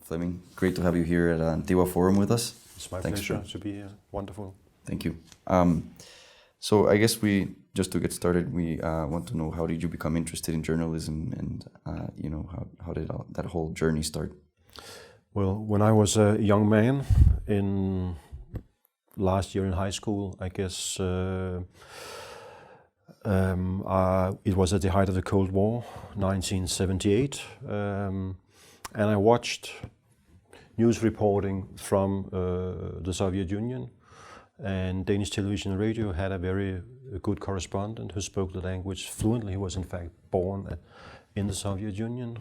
Flemming, great to have you here at Dewa Forum with us. It's my pleasure to be here. Wonderful. Thank you. So I guess just to get started, we want to know, how did you become interested in journalism, and how did that whole journey start? Well, when I was a young man in last year in high school, I guess it was at the height of the Cold War, 1978, and I watched news reporting from the Soviet Union, and Danish television and radio had a very good correspondent who spoke the language fluently. He was in fact born in the Soviet Union,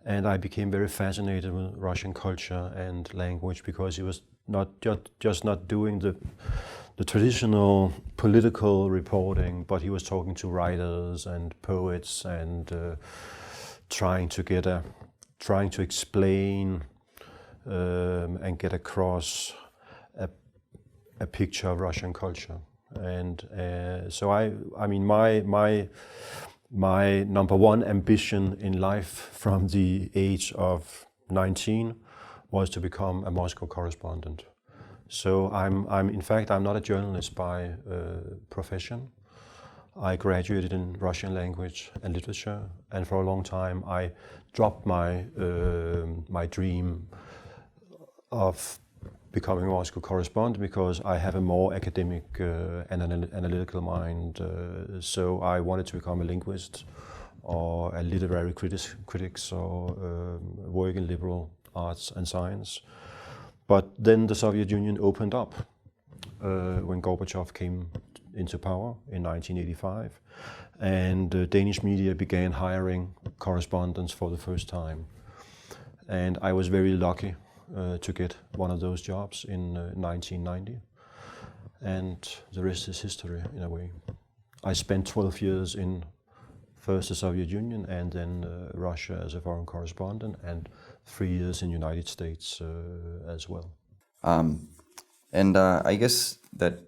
and I became very fascinated with Russian culture and language, because he was not just not doing the traditional political reporting, but he was talking to writers and poets and trying to explain and get across a picture of Russian culture. And so I mean my number one ambition in life from the age of 19 was to become a Moscow correspondent. So I'm not a journalist by profession. I graduated in Russian language and literature, and for a long time I dropped my dream of becoming a Moscow correspondent, because I have a more academic and analytical mind. So I wanted to become a linguist or a literary critic, or work in liberal arts and science. But then the Soviet Union opened up when Gorbachev came into power in 1985, and Danish media began hiring correspondents for the first time. And I was very lucky to get one of those jobs in 1990, and the rest is history in a way. I spent 12 years in first the Soviet Union and then Russia as a foreign correspondent, and 3 years in the United States as well. I guess that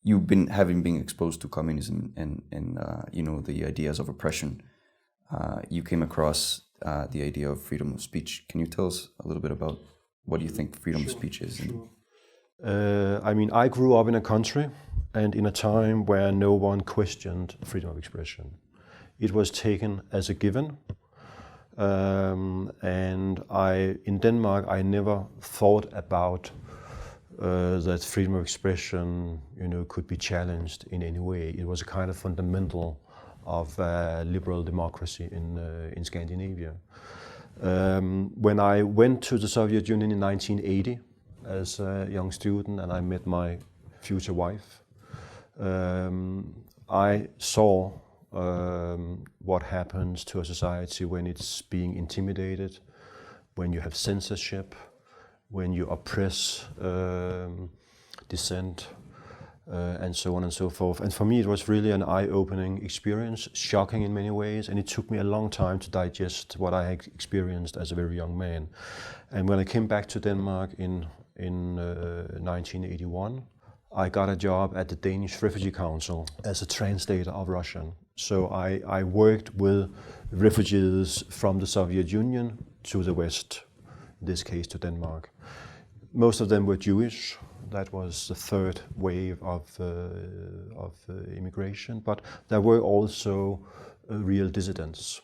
you've been exposed to communism and the ideas of oppression. You came across the idea of freedom of speech. Can you tell us a little bit about what you think freedom of speech is? Sure. I grew up in a country and in a time where no one questioned freedom of expression. It was taken as a given. And in Denmark, I never thought about that freedom of expression, could be challenged in any way. It was a kind of fundamental of liberal democracy in Scandinavia. When I went to the Soviet Union in 1980 as a young student, and I met my future wife, I saw what happens to a society when it's being intimidated, when you have censorship, when you oppress dissent, and so on and so forth. And for me, it was really an eye-opening experience, shocking in many ways, and it took me a long time to digest what I had experienced as a very young man. And when I came back to Denmark in 1981, I got a job at the Danish Refugee Council as a translator of Russian. So I worked with refugees from the Soviet Union to the West, in this case to Denmark. Most of them were Jewish. That was the third wave of immigration, but there were also real dissidents.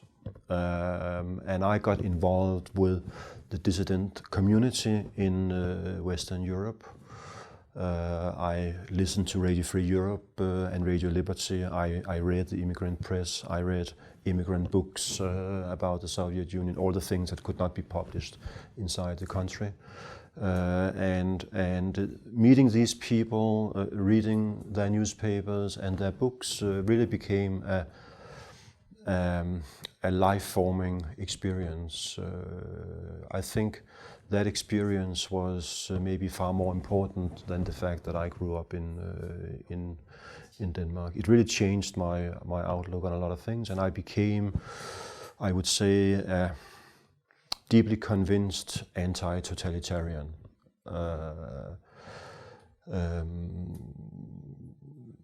And I got involved with the dissident community in Western Europe. I listened to Radio Free Europe and Radio Liberty. I read the immigrant press. I read immigrant books about the Soviet Union, all the things that could not be published inside the country. And meeting these people, reading their newspapers and their books really became a life-forming experience. I think that experience was maybe far more important than the fact that I grew up in Denmark. It really changed my outlook on a lot of things, and I became, I would say, a deeply convinced anti-totalitarian.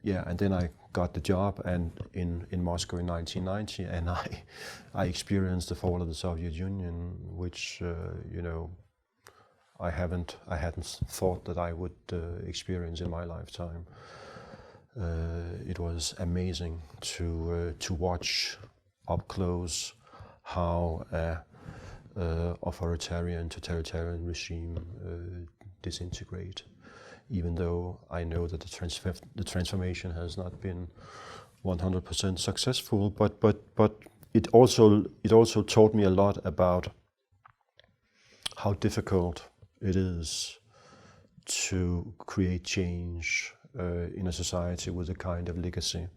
yeah, and then I got the job and in Moscow in 1990, and I experienced the fall of the Soviet Union, which I hadn't thought that I would experience in my lifetime. It was amazing to watch up close how authoritarian, totalitarian regime disintegrate. Even though I know that the transformation has not been 100% successful, but it also taught me a lot about how difficult it is to create change in a society with the kind of legacy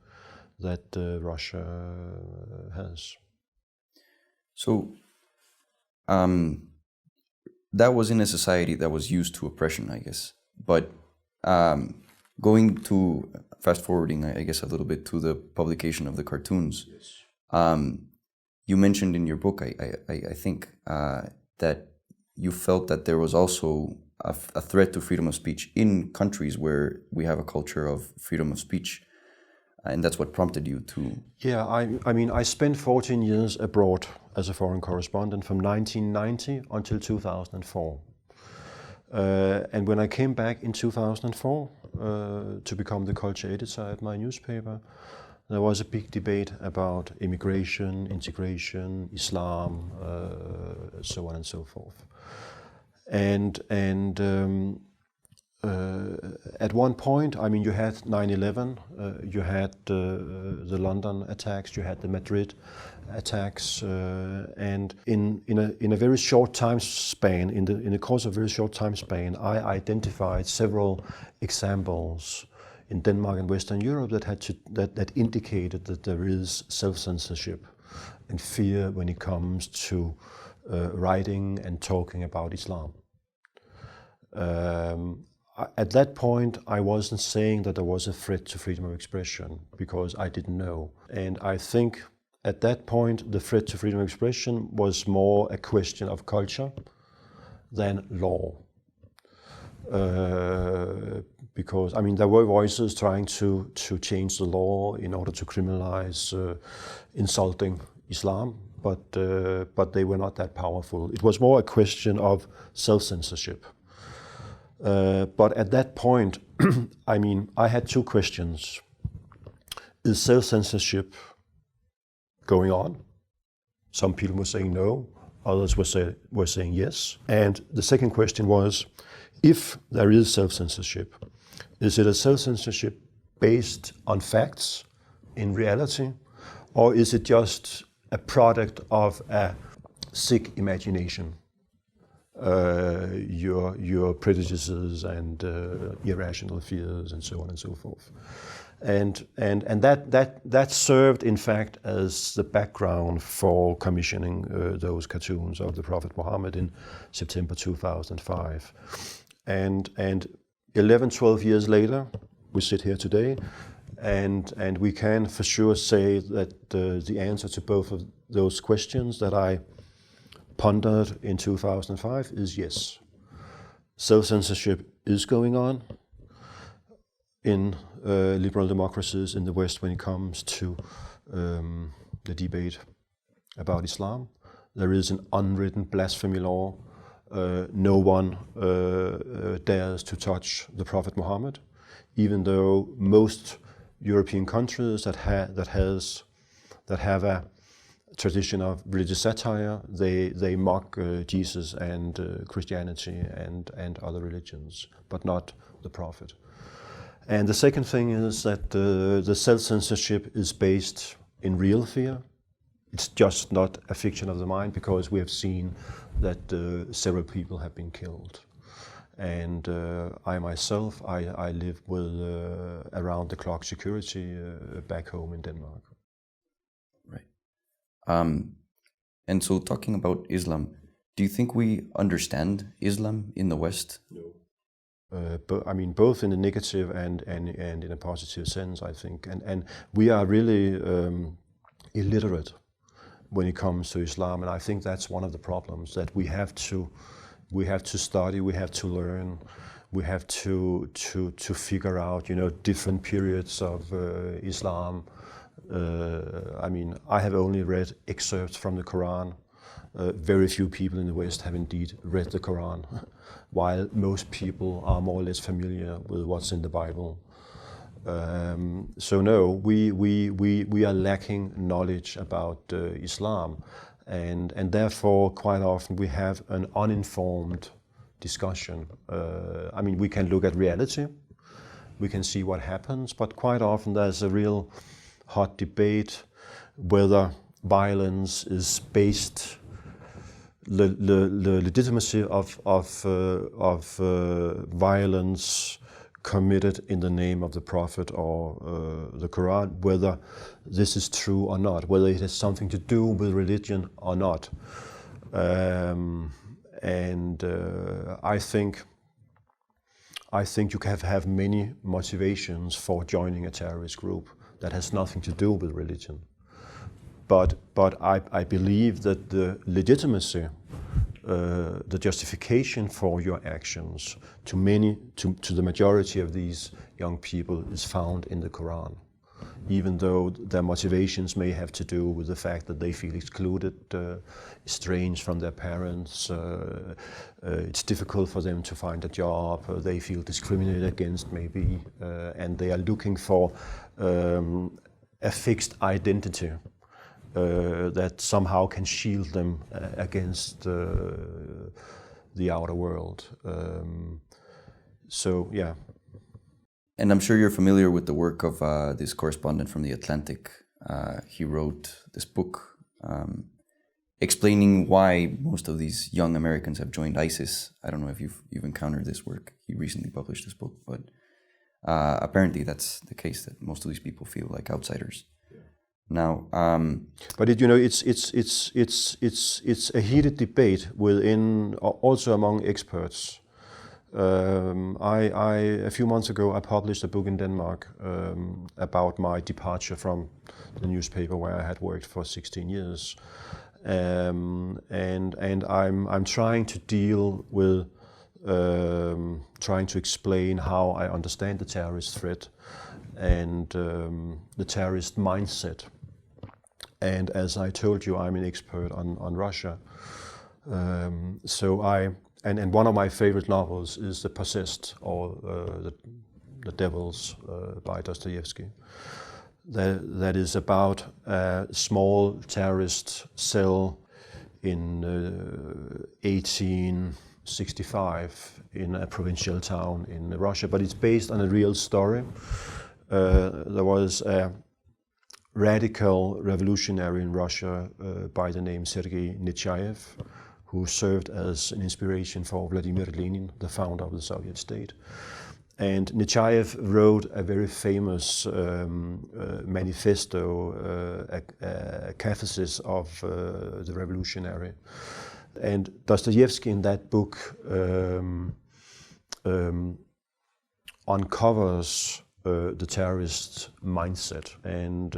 that Russia has. So that was in a society that was used to oppression, I guess. But going to fast forwarding, I guess, a little bit to the publication of the cartoons. Yes. You mentioned in your book, I think, that you felt that there was also a threat to freedom of speech in countries where we have a culture of freedom of speech, and that's what prompted you to. Yeah, I mean, I spent 14 years abroad as a foreign correspondent from 1990 until 2004. And when I came back in 2004 to become the culture editor at my newspaper, there was a big debate about immigration, integration, Islam, so on and so forth. And at one point, I mean, you had 9/11, you had the London attacks, you had the Madrid attacks, and in a very short time span, in the course of a very short time span, I identified several examples in Denmark and Western Europe that indicated that there is self-censorship and fear when it comes to writing and talking about Islam. At that point, I wasn't saying that there was a threat to freedom of expression because I didn't know. And I think at that point, the threat to freedom of expression was more a question of culture than law. Because, I mean, there were voices trying to change the law in order to criminalize insulting Islam, but they were not that powerful. It was more a question of self-censorship. But at that point, I mean, I had two questions. Is self-censorship going on? Some people were saying no, others were saying yes. And the second question was, if there is self-censorship, is it a self-censorship based on facts in reality, or is it just a product of a sick imagination? Your prejudices and irrational fears and so on and so forth. And that served, in fact, as the background for commissioning those cartoons of the Prophet Muhammad in September 2005. And 11, 12 years later, we sit here today, and we can for sure say that the answer to both of those questions that I pondered in 2005 is yes. Self-censorship is going on in liberal democracies in the West when it comes to the debate about Islam. There is an unwritten blasphemy law. No one dares to touch the Prophet Muhammad, even though most European countries that have a tradition of religious satire, they mock Jesus and Christianity and other religions, but not the Prophet. And the second thing is that the self-censorship is based in real fear. It's just not a fiction of the mind, because we have seen that several people have been killed. And I myself, I live with around-the-clock security back home in Denmark. Right. And so talking about Islam, do you think we understand Islam in the West? No. But I mean, both in a negative and in a positive sense, I think. And we are really illiterate when it comes to Islam, and I think that's one of the problems, that we have to study, we have to learn, we have to figure out, different periods of Islam. I mean, I have only read excerpts from the Quran. Very few people in the West have indeed read the Quran, while most people are more or less familiar with what's in the Bible. So no, we are lacking knowledge about Islam, and therefore quite often we have an uninformed discussion. I mean, we can look at reality, we can see what happens, but quite often there's a real hot debate whether violence is based, the legitimacy of violence committed in the name of the Prophet or the Quran, whether this is true or not, whether it has something to do with religion or not. I think you can have many motivations for joining a terrorist group that has nothing to do with religion. But I believe that the legitimacy, the justification for your actions to the majority of these young people is found in the Quran, even though their motivations may have to do with the fact that they feel excluded, estranged from their parents, it's difficult for them to find a job, they feel discriminated against maybe, and they are looking for a fixed identity that somehow can shield them against the outer world. So, yeah. And I'm sure you're familiar with the work of this correspondent from The Atlantic. He wrote this book explaining why most of these young Americans have joined ISIS. I don't know if you've encountered this work. He recently published this book, but apparently that's the case, that most of these people feel like outsiders. Now, but it's a heated debate within, also among experts. A few months ago, I published a book in Denmark about my departure from the newspaper where I had worked for 16 years, and I'm trying to deal with trying to explain how I understand the terrorist threat and the terrorist mindset. And as I told you, I'm an expert on Russia. And one of my favorite novels is The Possessed, or The Devils by Dostoevsky. That is about a small terrorist cell in 1865 in a provincial town in Russia, but it's based on a real story. There was a radical revolutionary in Russia by the name Sergei Nechayev, who served as an inspiration for Vladimir Lenin, the founder of the Soviet state. And Nechayev wrote a very famous manifesto, a catharsis of the revolutionary. And Dostoevsky in that book uncovers the terrorist mindset. And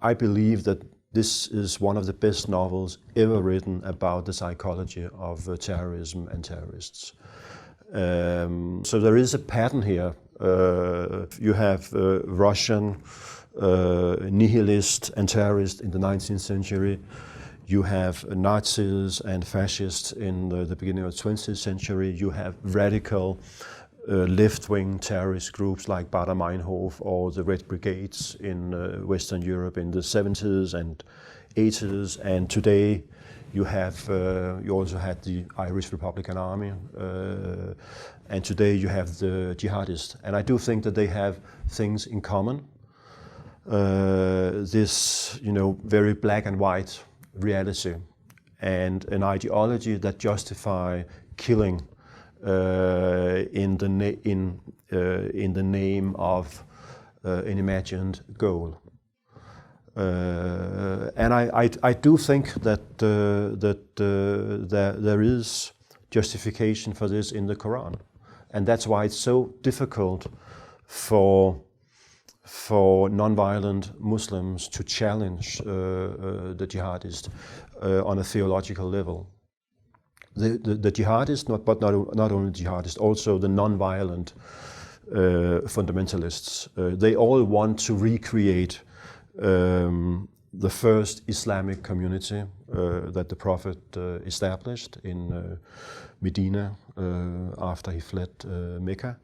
I believe that this is one of the best novels ever written about the psychology of terrorism and terrorists. So there is a pattern here. You have Russian nihilists and terrorists in the 19th century. You have Nazis and fascists in the beginning of the 20th century. You have radical left-wing terrorist groups like Baader Meinhof or the Red Brigades in Western Europe in the 70s and 80s. And today you have, you also had the Irish Republican Army, and today you have the jihadists. And I do think that they have things in common. This, very black and white reality and an ideology that justify killing in the name of an imagined goal. And I do think that there is justification for this in the Quran, and that's why it's so difficult for non-violent Muslims to challenge the jihadists on a theological level. the jihadists, not only jihadists, also the non-violent fundamentalists. They all want to recreate the first Islamic community that the Prophet established in Medina after he fled Mecca,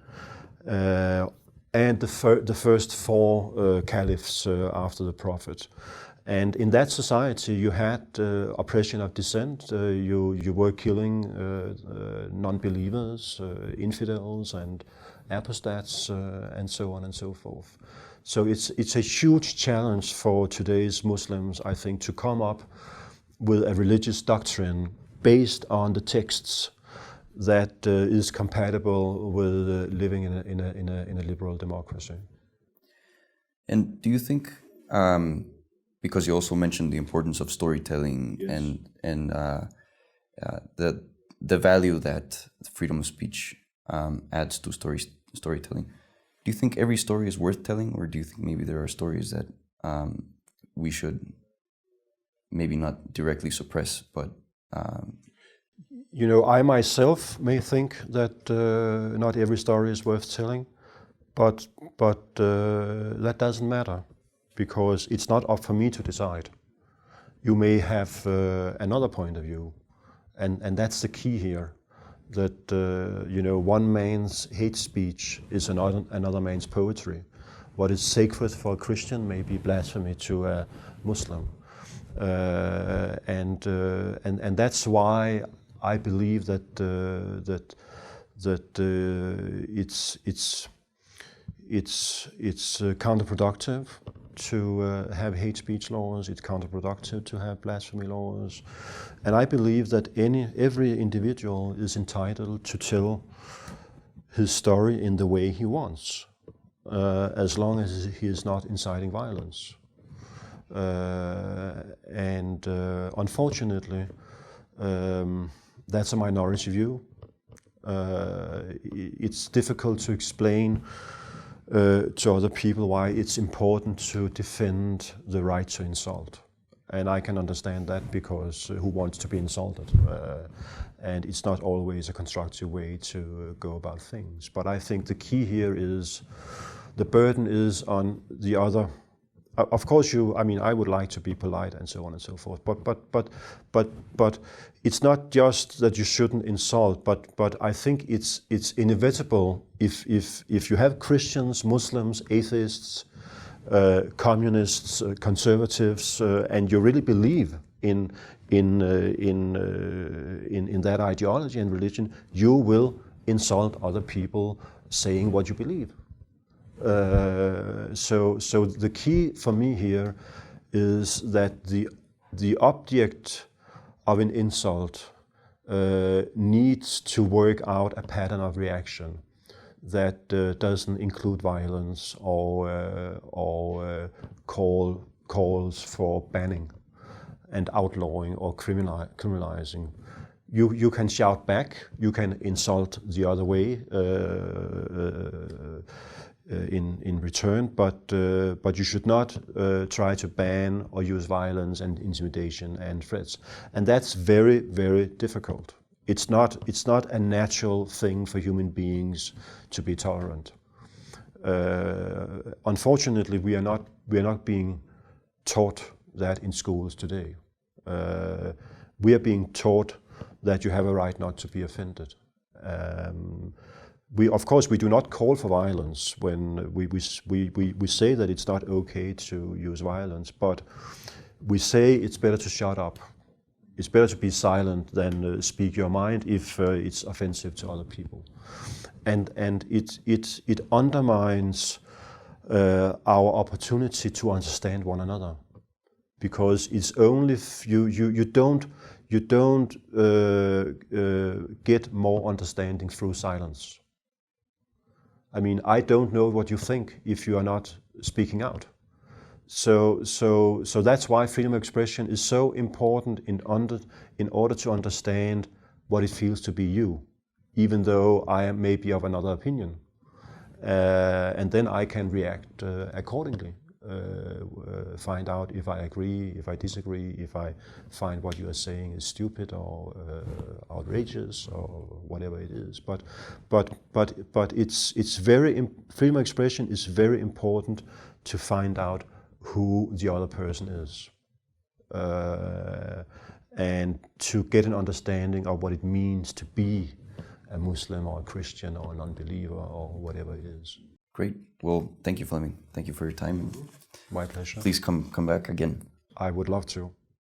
and the first four caliphs after the Prophet. And in that society, you had oppression of dissent. You were killing non-believers, infidels, and apostates, and so on and so forth. So it's a huge challenge for today's Muslims, I think, to come up with a religious doctrine based on the texts that is compatible with living in a liberal democracy. And do you think, because you also mentioned the importance of storytelling, yes, and the value that freedom of speech adds to storytelling, do you think every story is worth telling, or do you think maybe there are stories that we should maybe not directly suppress, but you know, I myself may think that not every story is worth telling, but that doesn't matter, because it's not up for me to decide. You may have another point of view, and that's the key here. That you know, one man's hate speech is another man's poetry. What is sacred for a Christian may be blasphemy to a Muslim, and that's why I believe that it's counterproductive to have hate speech laws. It's counterproductive to have blasphemy laws, and I believe that every individual is entitled to tell his story in the way he wants, as long as he is not inciting violence. Unfortunately, that's a minority view. It's difficult to explain to other people why it's important to defend the right to insult. And I can understand that, because who wants to be insulted? And it's not always a constructive way to go about things. But I think the key here is the burden is on the other. Of course, I would like to be polite and so on and so forth. But it's not just that you shouldn't insult. But I think it's inevitable if you have Christians, Muslims, atheists, communists, conservatives, and you really believe in that ideology and religion, you will insult other people saying what you believe. So the key for me here is that the object of an insult needs to work out a pattern of reaction that doesn't include violence or calls for banning and outlawing or criminalizing. You can shout back, you can insult the other way in return, but you should not try to ban or use violence and intimidation and threats. And that's very, very difficult. It's not a natural thing for human beings to be tolerant. Unfortunately, we are not being taught that in schools today. We are being taught that you have a right not to be offended. Of course, we do not call for violence when we say that it's not okay to use violence, but we say it's better to shut up. It's better to be silent than speak your mind if it's offensive to other people, and it undermines our opportunity to understand one another, because it's only you don't get more understanding through silence. I mean, I don't know what you think if you are not speaking out. So that's why freedom of expression is so important in order to understand what it feels to be you, even though I am maybe of another opinion, and then I can react accordingly find out if I agree, if I disagree, if I find what you are saying is stupid or outrageous or whatever it is. But it's very freedom of expression is very important to find out who the other person is, and to get an understanding of what it means to be a Muslim or a Christian or a non-believer or whatever it is. Great. Well, thank you, Flemming. Thank you for your time. My pleasure. Please come back again. I would love to.